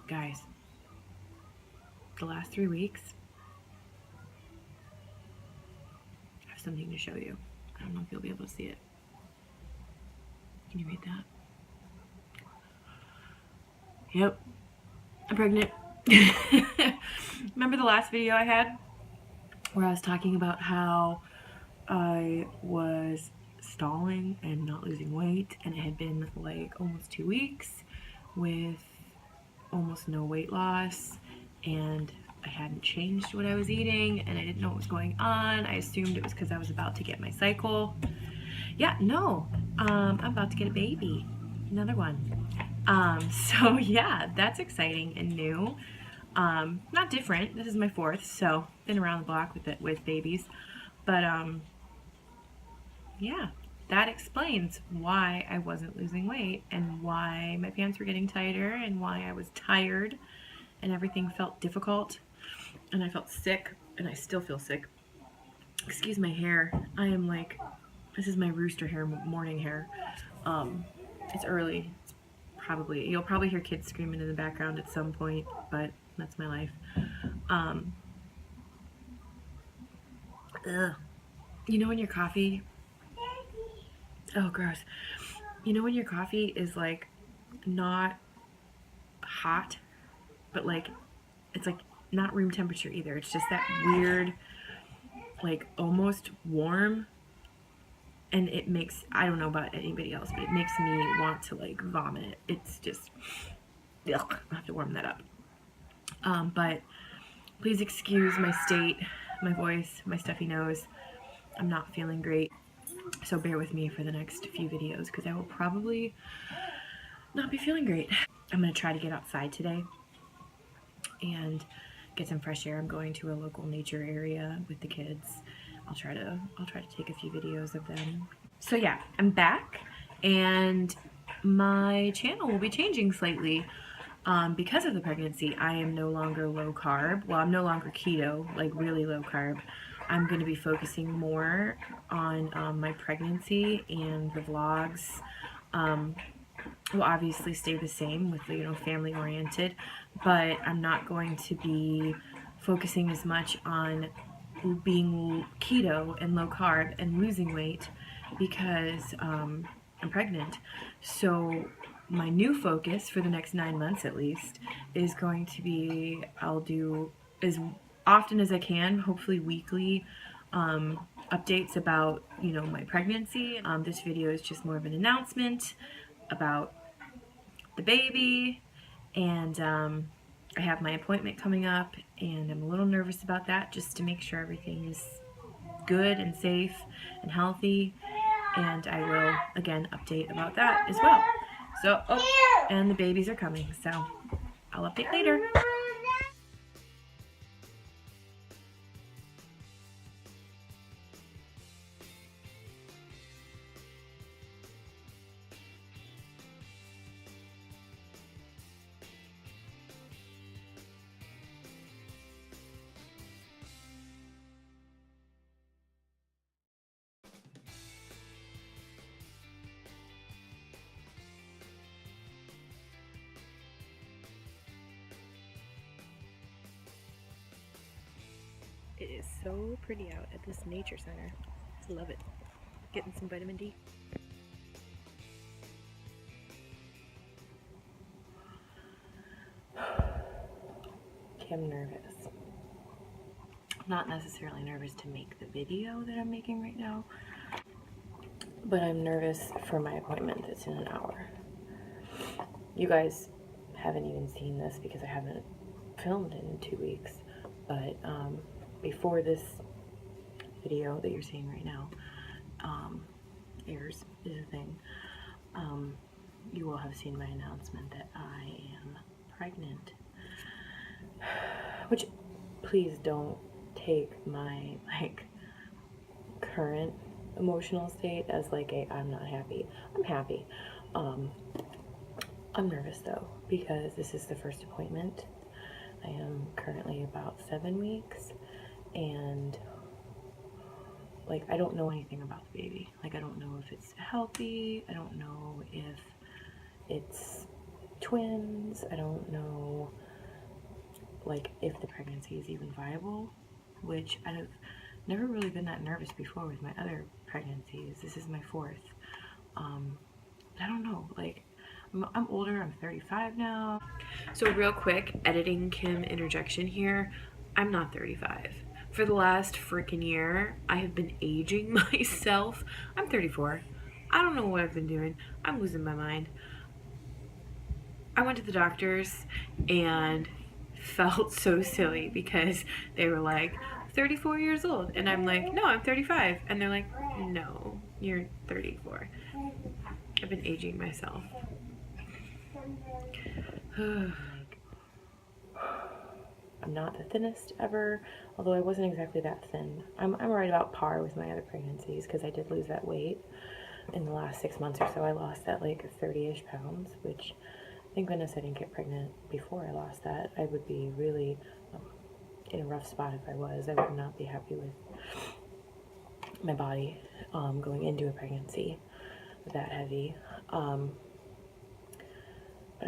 Guys, the last 3 weeks, I have something to show you. I don't know if you'll be able to see it. Can you read that? Yep, I'm pregnant. Remember the last video I had where I was talking about how I was stalling and not losing weight, and it had been like almost 2 weeks with almost no weight loss, and I hadn't changed what I was eating, and I didn't know what was going on. I assumed it was because I was about to get my cycle. Yeah, no, I'm about to get a baby, another one. So yeah, that's exciting and new. Not different. This is my 4th, so been around the block with babies, but yeah, that explains why I wasn't losing weight and why my pants were getting tighter and why I was tired and everything felt difficult and I felt sick and I still feel sick. Excuse my hair. I am like, this is my rooster hair, morning hair. It's early. You'll probably hear kids screaming in the background at some point, but that's my life. Ugh. You know when your coffee, oh gross. You know when your coffee is like not hot, but like it's like not room temperature either. It's just that weird, like almost warm, and it makes, I don't know about anybody else, but it makes me want to like vomit. It's just, ugh, I'll have to warm that up. But please excuse my state, my voice, my stuffy nose. I'm not feeling great, so bear with me for the next few videos because I will probably not be feeling great. I'm gonna try to get outside today and get some fresh air. I'm going to a local nature area with the kids. I'll try to take a few videos of them. So yeah, I'm back, and my channel will be changing slightly because of the pregnancy. I am no longer low carb. Well, I'm no longer keto, like really low carb. I'm going to be focusing more on my pregnancy, and the vlogs will obviously stay the same with the, family oriented, but I'm not going to be focusing as much on being keto and low carb and losing weight because I'm pregnant. So my new focus for the next 9 months at least is going to be, I'll do as often as I can, hopefully weekly, updates about my pregnancy. This video is just more of an announcement about the baby, and I have my appointment coming up, and I'm a little nervous about that, just to make sure everything is good and safe and healthy, and I will again update about that as well. So, oh, and the babies are coming, so I'll update later. It is so pretty out at this nature center. I love it. Getting some vitamin D. I'm nervous. I'm not necessarily nervous to make the video that I'm making right now, but I'm nervous for my appointment that's in an hour. You guys haven't even seen this because I haven't filmed in 2 weeks, but before this video that you're seeing right now airs, is a thing, you will have seen my announcement that I am pregnant. Which, please don't take my current emotional state as I'm not happy. I'm happy. I'm nervous though because this is the first appointment. I am currently about 7 weeks, and I don't know anything about the baby. I don't know if it's healthy. I don't know if it's twins. I don't know, like, if the pregnancy is even viable, which I've never really been that nervous before with my other pregnancies. This is my fourth. I don't know, like, I'm older, I'm 35 now. So real quick, editing Kim interjection here, I'm not 35. For the last freaking year, I have been aging myself. I'm 34. I don't know what I've been doing. I'm losing my mind. I went to the doctors and felt so silly because they were like, 34 years old. And I'm like, no, I'm 35. And they're like, no, you're 34. I've been aging myself. I'm not the thinnest ever, although I wasn't exactly that thin. I'm right about par with my other pregnancies because I did lose that weight in the last 6 months or so. I lost that like 30-ish pounds, which thank goodness I didn't get pregnant before I lost that. I would be really in a rough spot if I was. I would not be happy with my body going into a pregnancy that heavy. But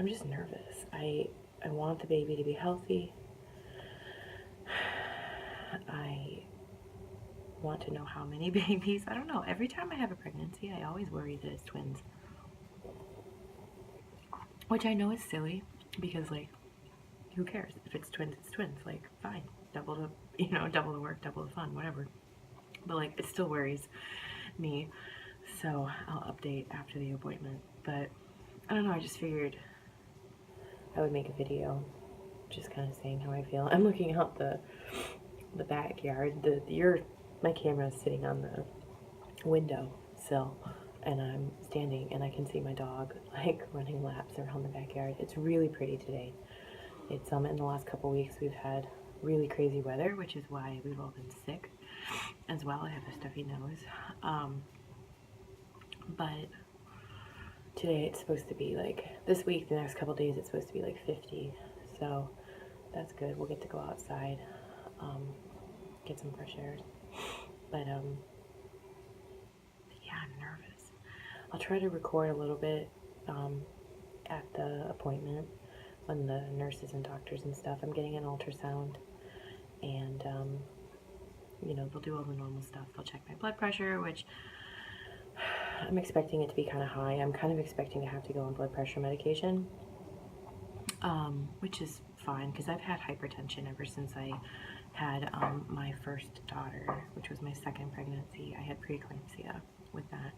I'm just nervous. I want the baby to be healthy. I want to know how many babies. I don't know. Every time I have a pregnancy, I always worry that it's twins. Which I know is silly because, like, who cares? If it's twins, it's twins. Like, fine. Double the work, double the fun, whatever. But, like, it still worries me. So I'll update after the appointment. But I don't know. I just figured I would make a video just kind of saying how I feel. I'm looking out the backyard. My camera is sitting on the window sill, and I'm standing and I can see my dog like running laps around the backyard. It's really pretty today. It's in the last couple weeks we've had really crazy weather, which is why we've all been sick as well. I have a stuffy nose. But today it's supposed to be like, this week, the next couple days, it's supposed to be like 50. So that's good. We'll get to go outside, get some fresh air. But yeah, I'm nervous. I'll try to record a little bit at the appointment when the nurses and doctors and stuff. I'm getting an ultrasound, and they'll do all the normal stuff. They'll check my blood pressure, which I'm expecting it to be kind of high. I'm kind of expecting to have to go on blood pressure medication, which is fine because I've had hypertension ever since I had my first daughter, which was my second pregnancy. I had preeclampsia with that.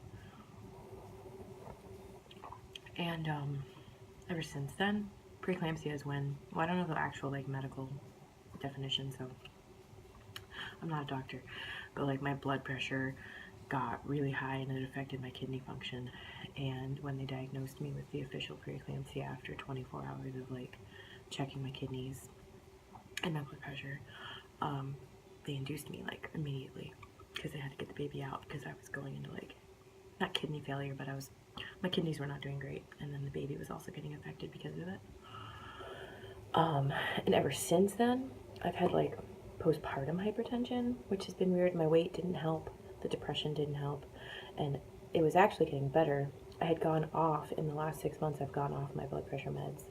And ever since then, preeclampsia is when, well, I don't know the actual like medical definition, so I'm not a doctor, but like my blood pressure got really high and it affected my kidney function. And when they diagnosed me with the official preeclampsia after 24 hours of like checking my kidneys and my blood pressure, they induced me like immediately because they had to get the baby out because I was going into like, not kidney failure, but my kidneys were not doing great, and then the baby was also getting affected because of it. And ever since then, I've had like postpartum hypertension, which has been weird. My weight didn't help, the depression didn't help, and it was actually getting better. I had gone off, in the last 6 months, I've gone off my blood pressure meds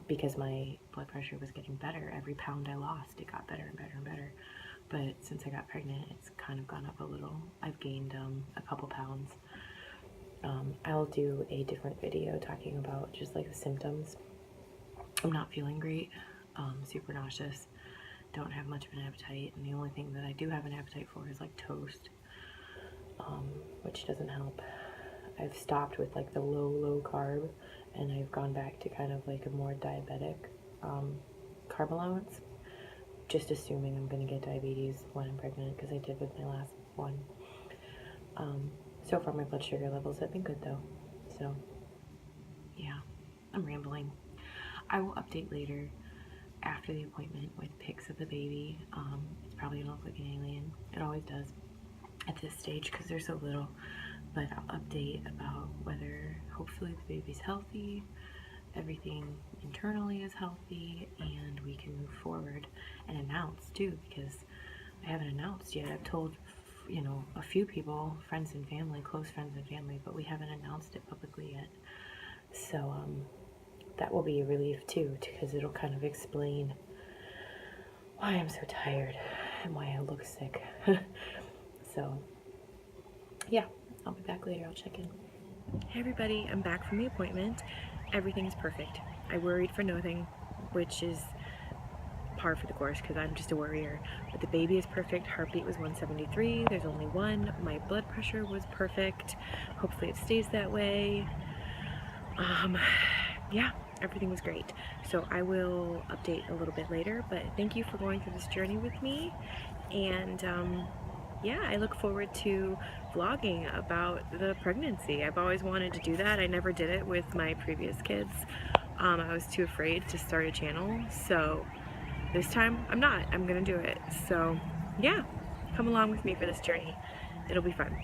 because my blood pressure was getting better. Every pound I lost, it got better and better and better. But since I got pregnant, it's kind of gone up a little. I've gained a couple pounds. I'll do a different video talking about just like the symptoms. I'm not feeling great, super nauseous, don't have much of an appetite, and the only thing that I do have an appetite for is like toast, which doesn't help. I've stopped with like the low carb, and I've gone back to kind of like a more diabetic carb allowance, just assuming I'm going to get diabetes when I'm pregnant, because I did with my last one. So far my blood sugar levels have been good though, so yeah, I'm rambling. I will update later after the appointment with pics of the baby. It's probably gonna look like an alien. It always does at this stage because they're so little, but I'll update about whether hopefully the baby's healthy, everything internally is healthy, and we can move forward and announce too, because I haven't announced yet. I've told a few people, friends and family, close friends and family, but we haven't announced it publicly yet. So that will be a relief too, because it'll kind of explain why I'm so tired and why I look sick. So yeah, I'll be back later. I'll check in. Hey everybody, I'm back from the appointment. Everything's perfect. I worried for nothing, which is par for the course because I'm just a worrier. But the baby is perfect. Heartbeat was 173. There's only one. My blood pressure was perfect. Hopefully it stays that way. Yeah, everything was great. So I will update a little bit later, but thank you for going through this journey with me. And yeah, I look forward to vlogging about the pregnancy. I've always wanted to do that. I never did it with my previous kids. I was too afraid to start a channel, so this time I'm not. I'm gonna do it. So yeah, come along with me for this journey. It'll be fun.